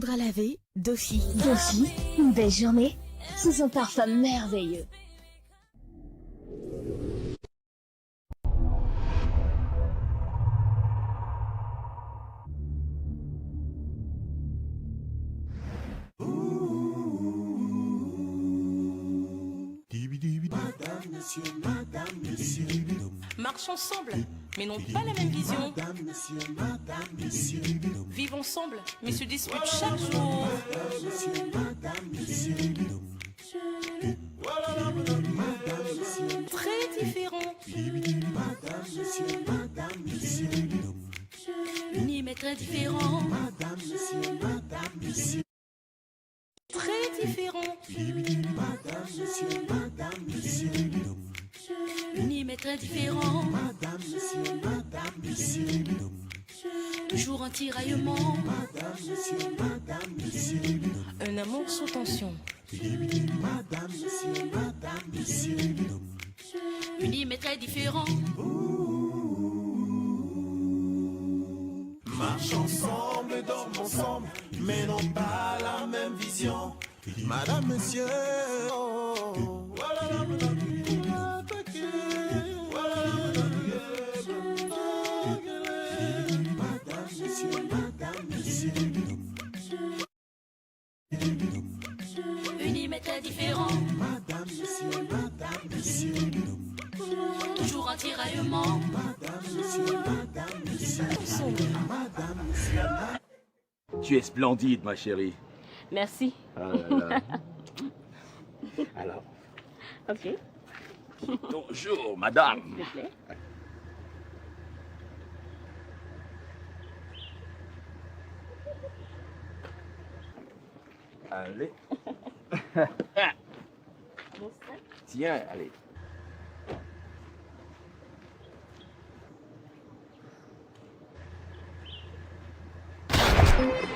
À laver, Dofi. Dofi, une belle journée sous son parfum merveilleux. Madame, monsieur, marchent ensemble, mais n'ont pas la même vision. Vivent ensemble, mais se disputent chaque jour. Très différents. Unis mais très différents. Très différents. Unis mais très différents. Toujours un tiraillement. Un amour sous tension. Unis mais très différents. Marche ensemble, dorment ensemble, mais n'ont pas la même vision. Madame, monsieur, Unis mais très différents. Toujours un tiraillement. Tu es splendide, ma chérie. Merci. Ah là là. Alors, Ok. bonjour, madame. S'il te plaît. Allez. Bon ça. Tiens, allez.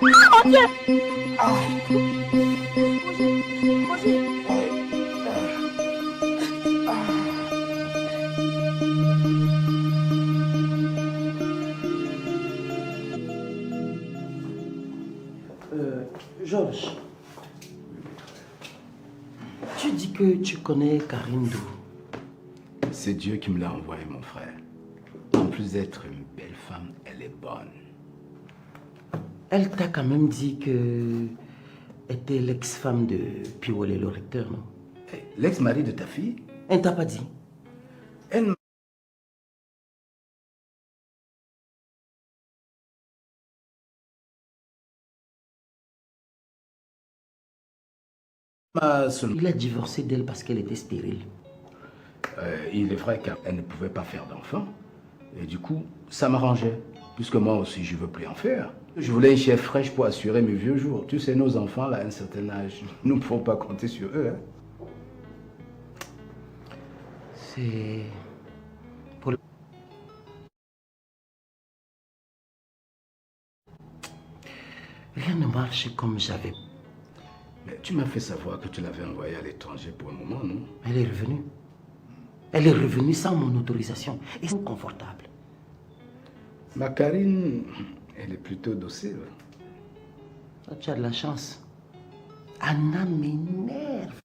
Oh Dieu! Roger. Georges, tu dis que tu connais Karine d'où? C'est Dieu qui me l'a envoyé, mon frère. En plus d'être une belle femme, elle est bonne. Elle t'a quand même dit que était l'ex-femme de Piolé, le recteur, non? L'ex-mari de ta fille? Elle t'a pas dit? Elle m'a seulement... Il a divorcé d'elle parce qu'elle était stérile. il est vrai qu'elle ne pouvait pas faire d'enfant. Et du coup, ça m'arrangeait. Puisque moi aussi, je ne veux plus en faire. Je voulais une chair fraîche pour assurer mes vieux jours. Tu sais, nos enfants, là, à un certain âge, nous ne pouvons pas compter sur eux. Hein. C'est... pour... Rien ne marche comme j'avais. Mais tu m'as fait savoir que tu l'avais envoyée à l'étranger pour un moment, non? Elle est revenue. Elle est revenue sans mon autorisation. Et c'est confortable. Ma Karine, elle est plutôt docile. Toi, tu as de la chance. Anna m'énerve.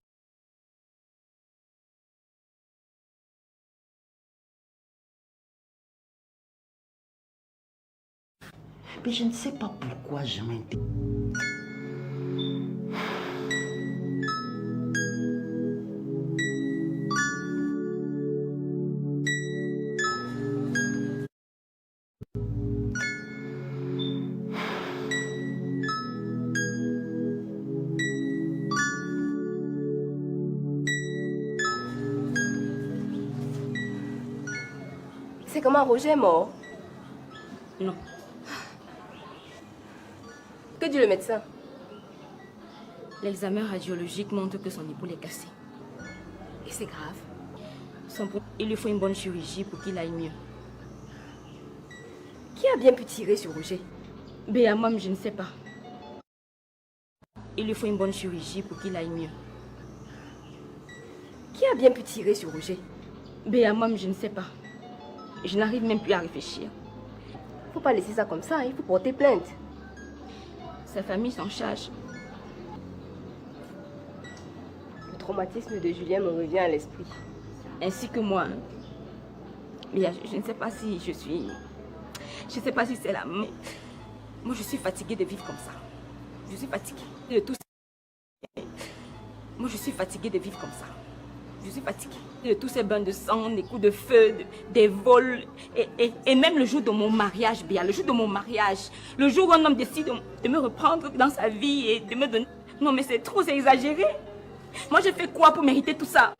Mais je ne sais pas pourquoi je m'intéresse. C'est comment Roger est mort? Non. Que dit le médecin? L'examen radiologique montre que son épaule est cassée. Et c'est grave. Il lui faut une bonne chirurgie pour qu'il aille mieux. Qui a bien pu tirer sur Roger? Béa, moi, je ne sais pas. Il lui faut une bonne chirurgie pour qu'il aille mieux. Qui a bien pu tirer sur Roger? Béa, moi, je ne sais pas. Je n'arrive même plus à réfléchir. Faut pas laisser ça comme ça, il faut porter plainte. Sa famille s'en charge. Le traumatisme de Julien me revient à l'esprit. Ainsi que moi. Mais je ne sais pas si je suis... Je ne sais pas si c'est la... Moi, je suis fatiguée de vivre comme ça. Je suis fatiguée de tout ça. Moi, je suis fatiguée de vivre comme ça. Je suis fatiguée de tous ces bains de sang, des coups de feu, des vols. Et même le jour de mon mariage, Béa, le jour de mon mariage, le jour où un homme décide de me reprendre dans sa vie et de me donner... Non, mais c'est trop, c'est exagéré. Moi, j'ai fait quoi pour mériter tout ça?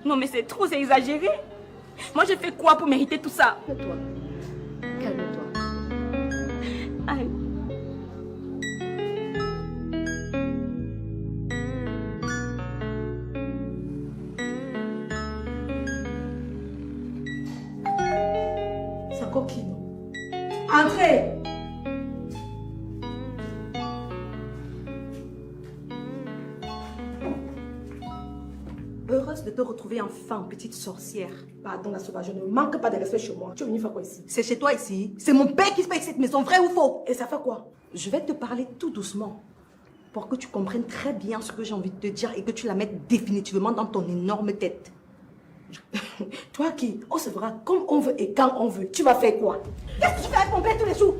Non, mais c'est trop, c'est exagéré. Moi, j'ai fait quoi pour mériter tout ça? Calme-toi. Calme-toi. Aïe. C'est encore qui, non? Entrez! Heureuse de te retrouver enfin, petite sorcière. Pardon, la sauvage, je ne manque pas de respect chez moi. Tu es venue faire quoi ici? C'est chez toi ici? C'est mon père qui se paye cette maison, vrai ou faux? Et ça fait quoi? Je vais te parler tout doucement pour que tu comprennes très bien ce que j'ai envie de te dire et que tu la mettes définitivement dans ton énorme tête. Toi qui, on se verra comme on veut et quand on veut. Tu vas faire quoi? Qu'est-ce que tu fais avec mon père tous les jours?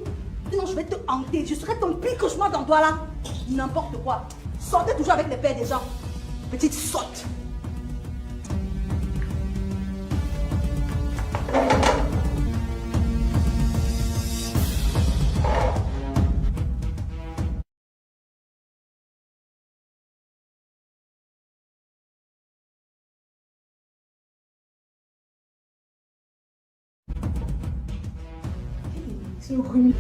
Sinon, je vais te hanter. Je serai ton pire cauchemar dans toi là. N'importe quoi. Sortez toujours avec les pères des gens. Petite sotte. C'est horrible.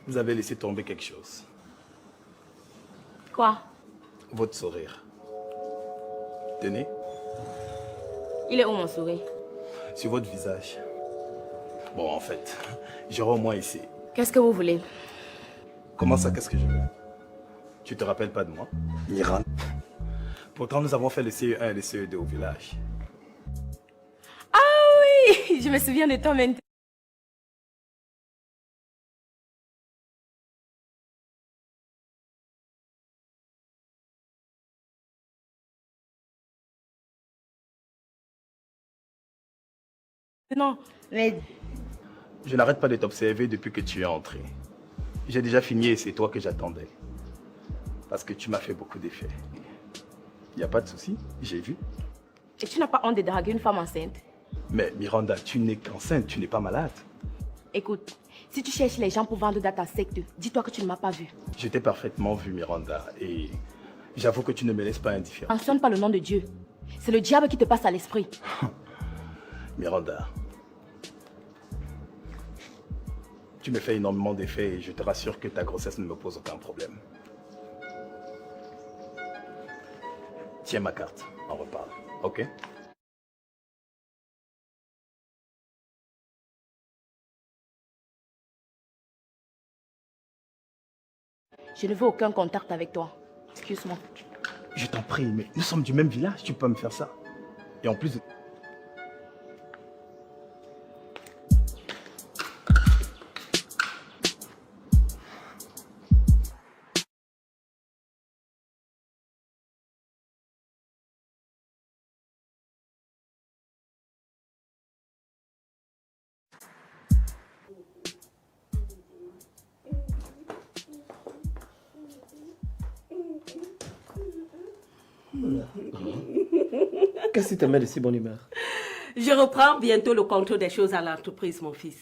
Vous avez laissé tomber quelque chose. Quoi? Votre sourire. Tenez. Il est où mon sourire? Sur votre visage. Bon, en fait, j'aurais au moins essayé. Qu'est-ce que vous voulez? Comment ça, qu'est-ce que je veux? Tu te rappelles pas de moi? Miranda. Pourtant, nous avons fait le CE1 et le CE2 au village. Ah oui, je me souviens de toi maintenant. Non, mais... Je n'arrête pas de t'observer depuis que tu es entré. J'ai déjà fini et c'est toi que j'attendais. Parce que tu m'as fait beaucoup d'effets. Il n'y a pas de souci, j'ai vu. Et tu n'as pas honte de draguer une femme enceinte? Mais Miranda, tu n'es qu'enceinte, tu n'es pas malade. Écoute, si tu cherches les gens pour vendre dans ta secte, dis-toi que tu ne m'as pas vu. Je t'ai parfaitement vu, Miranda, et j'avoue que tu ne me laisses pas indifférent. Mentionne pas le nom de Dieu. C'est le diable qui te passe à l'esprit. Miranda, tu me fais énormément d'effets et je te rassure que ta grossesse ne me pose aucun problème. Tiens ma carte, on reparle, ok? Je ne veux aucun contact avec toi. Excuse-moi. Je t'en prie, mais nous sommes du même village, tu peux pas me faire ça. Et en plus... Qu'est-ce qui te met de si bonne humeur? Je reprends bientôt le contrôle des choses à l'entreprise, mon fils.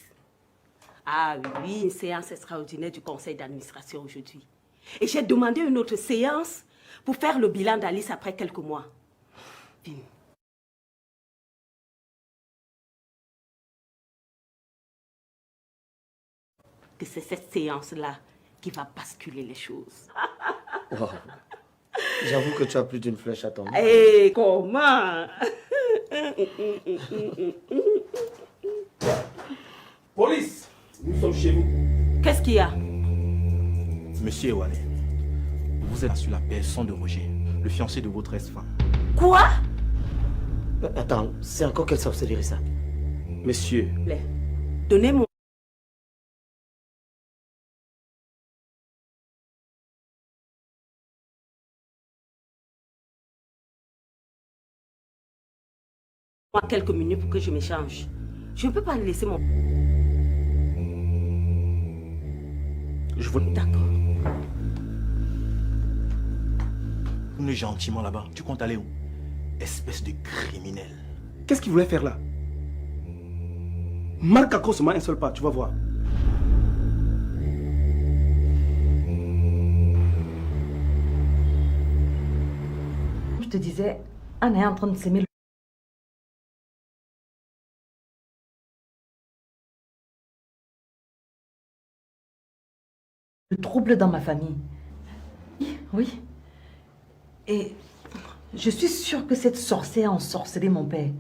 Ah oui, une séance extraordinaire du conseil d'administration aujourd'hui. Et j'ai demandé une autre séance pour faire le bilan d'Alice après quelques mois. Viens. Que c'est cette séance-là qui va basculer les choses. Wow. J'avoue que tu as plus d'une flèche à ton arc. Et comment? Police! Nous sommes chez vous. Qu'est-ce qu'il y a? Monsieur Ewale, vous êtes sur la personne de Roger, le fiancé de votre ex-femme. Quoi? Attends, c'est encore quelle sorcellerie ça? Monsieur. Donnez-moi. Quelques minutes pour que je m'échange. Je ne peux pas laisser mon... Je vous... D'accord. Tourne gentiment là-bas. Tu comptes aller où? Espèce de criminel. Qu'est-ce qu'il voulait faire là? Marque à cause un seul pas, tu vas voir. Je te disais, Anne est en train de s'aimer. Le trouble dans ma famille. Oui. Et je suis sûre que cette sorcière a ensorcelé mon père.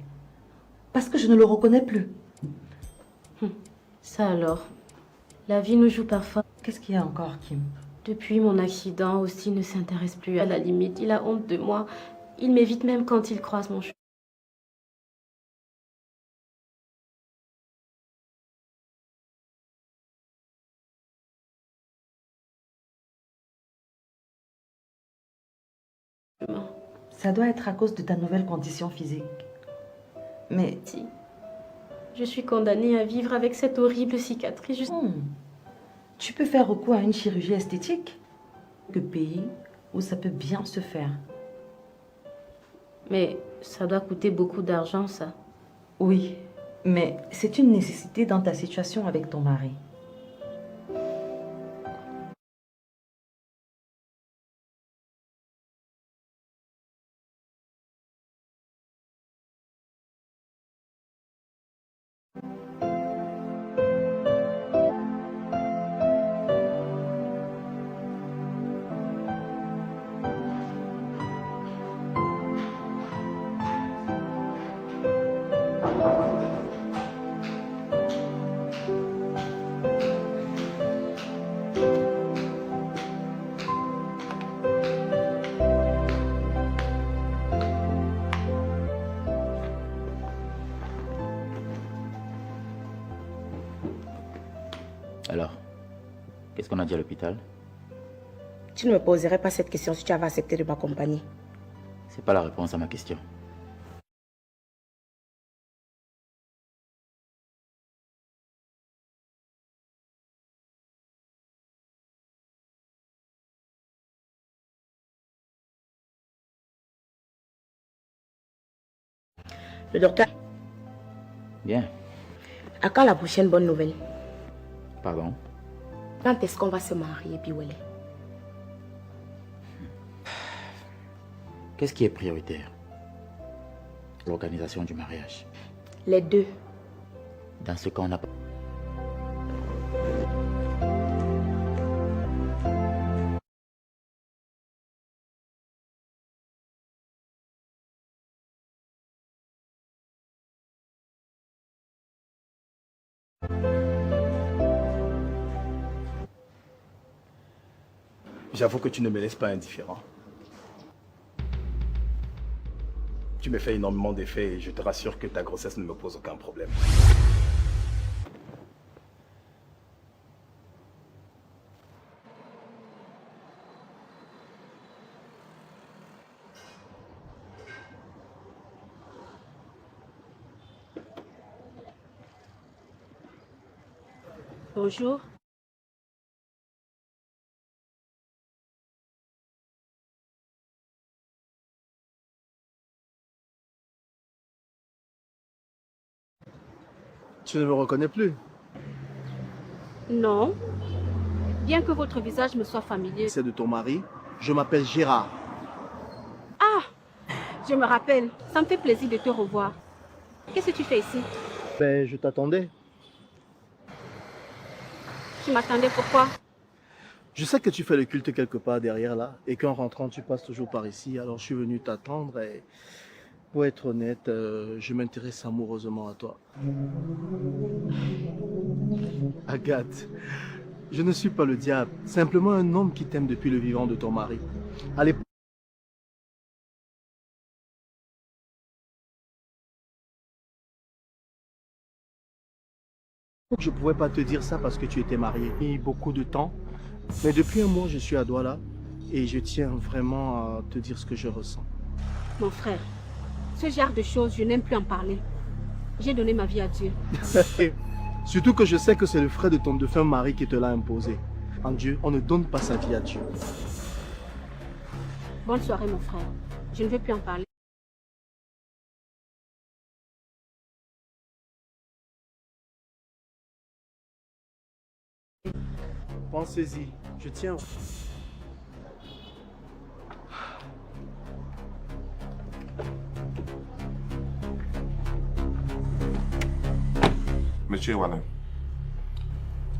Parce que je ne le reconnais plus. Ça alors, la vie nous joue parfois. Qu'est-ce qu'il y a encore, Kim? Depuis mon accident, aussi ne s'intéresse plus à la limite. Il a honte de moi. Il m'évite même quand il croise mon chemin. Ça doit être à cause de ta nouvelle condition physique. Mais... Si. Je suis condamnée à vivre avec cette horrible cicatrice. Tu peux faire recours à une chirurgie esthétique. Que pays où ça peut bien se faire. Mais ça doit coûter beaucoup d'argent, ça. Oui, mais c'est une nécessité dans ta situation avec ton mari. Alors, qu'est-ce qu'on a dit à l'hôpital? Tu ne me poserais pas cette question si tu avais accepté de m'accompagner. C'est pas la réponse à ma question. Le docteur... Bien. À quand la prochaine bonne nouvelle? Pardon? Quand est-ce qu'on va se marier, Piwele? Qu'est-ce qui est prioritaire? L'organisation du mariage. Les deux. Dans ce cas, on n'a pas... J'avoue que tu ne me laisses pas indifférent. Tu me fais énormément d'effets et je te rassure que ta grossesse ne me pose aucun problème. Bonjour. Tu ne me reconnais plus? Non. Bien que votre visage me soit familier. C'est de ton mari. Je m'appelle Gérard. Ah! Je me rappelle. Ça me fait plaisir de te revoir. Qu'est-ce que tu fais ici? Ben, je t'attendais. Tu m'attendais pourquoi? Je sais que tu fais le culte quelque part derrière là, et qu'en rentrant, tu passes toujours par ici. Alors, je suis venu t'attendre et... Pour être honnête, je m'intéresse amoureusement à toi. Agathe, je ne suis pas le diable. Simplement un homme qui t'aime depuis le vivant de ton mari. À l'époque, Je ne pouvais pas te dire ça parce que tu étais marié. J'ai mis beaucoup de temps. Mais depuis un mois, je suis à Douala et je tiens vraiment à te dire ce que je ressens. Mon frère, ce genre de choses, je n'aime plus en parler. J'ai donné ma vie à Dieu. Surtout que je sais que c'est le frère de ton défunt mari qui te l'a imposé. En Dieu, on ne donne pas sa vie à Dieu. Bonne soirée, mon frère. Je ne veux plus en parler. Pensez-y, je tiens. Monsieur Iwane,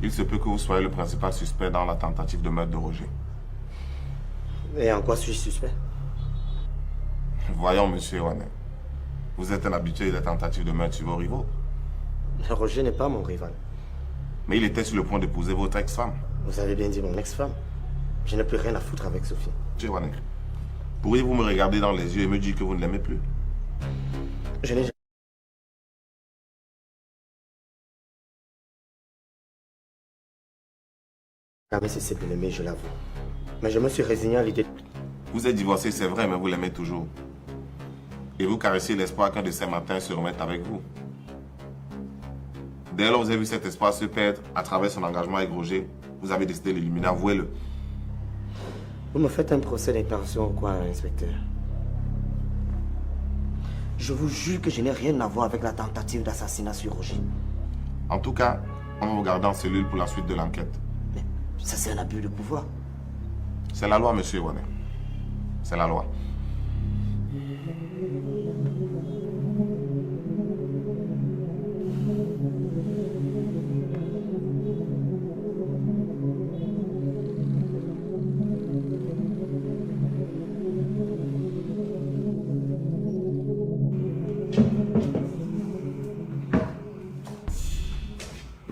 il se peut que vous soyez le principal suspect dans la tentative de meurtre de Roger. Et en quoi suis-je suspect? Voyons, monsieur Iwane, vous êtes un habitué des tentatives de meurtre sur vos rivaux. Roger n'est pas mon rival. Mais il était sur le point d'épouser votre ex-femme. Vous avez bien dit mon ex-femme. Je n'ai plus rien à foutre avec Sophie. Monsieur Iwane, pourriez-vous me regarder dans les yeux et me dire que vous ne l'aimez plus? Je n'ai jamais cessé de l'aimer, je l'avoue. Mais je me suis résigné à l'idée. Vous êtes divorcé, c'est vrai, mais vous l'aimez toujours. Et vous caressez l'espoir qu'un de ces matins se remette avec vous. Dès lors, vous avez vu cet espoir se perdre à travers son engagement avec Roger. Vous avez décidé de l'éliminer, avouez-le. Vous me faites un procès d'intention ou quoi, inspecteur? Je vous jure que je n'ai rien à voir avec la tentative d'assassinat sur Roger. En tout cas, on va vous garder en cellule pour la suite de l'enquête. Mais ça, c'est un abus de pouvoir. C'est la loi, monsieur Iwane. C'est la loi.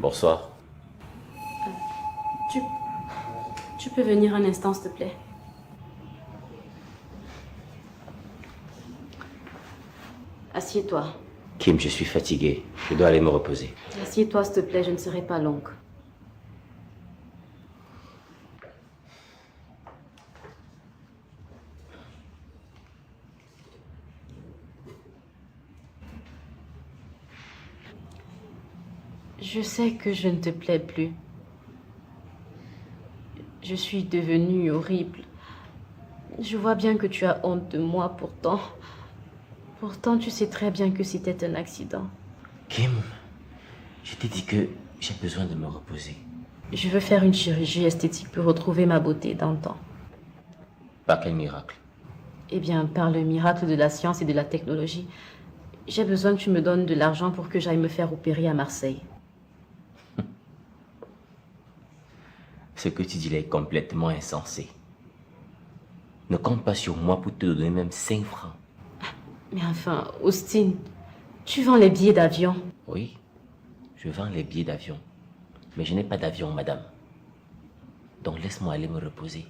Bonsoir. Tu peux venir un instant, s'il te plaît? Assieds-toi. Kim, je suis fatigué. Je dois aller me reposer. Assieds-toi, s'il te plaît, je ne serai pas longue. Je sais que je ne te plais plus. Je suis devenue horrible. Je vois bien que tu as honte de moi, pourtant. Pourtant, tu sais très bien que c'était un accident. Kim, je t'ai dit que j'ai besoin de me reposer. Je veux faire une chirurgie esthétique pour retrouver ma beauté d'antan. Par quel miracle? Eh bien, par le miracle de la science et de la technologie. J'ai besoin que tu me donnes de l'argent pour que j'aille me faire opérer à Marseille. Ce que tu dis là est complètement insensé. Ne compte pas sur moi pour te donner même 5 francs. Mais enfin, Austin, tu vends les billets d'avion. Oui, je vends les billets d'avion. Mais je n'ai pas d'avion, madame. Donc laisse-moi aller me reposer.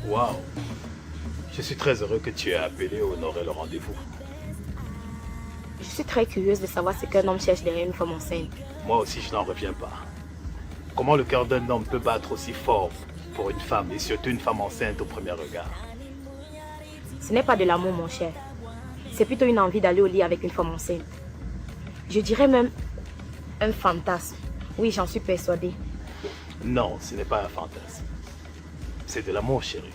Waouh! Je suis très heureux que tu aies appelé et honoré le rendez-vous. Je suis très curieuse de savoir ce qu'un homme cherche derrière une femme enceinte. Moi aussi, je n'en reviens pas. Comment le cœur d'un homme peut battre aussi fort pour une femme, et surtout une femme enceinte au premier regard? Ce n'est pas de l'amour, mon cher. C'est plutôt une envie d'aller au lit avec une femme enceinte. Je dirais même un fantasme. Oui, j'en suis persuadée. Non, ce n'est pas un fantasme. C'est de l'amour, chérie.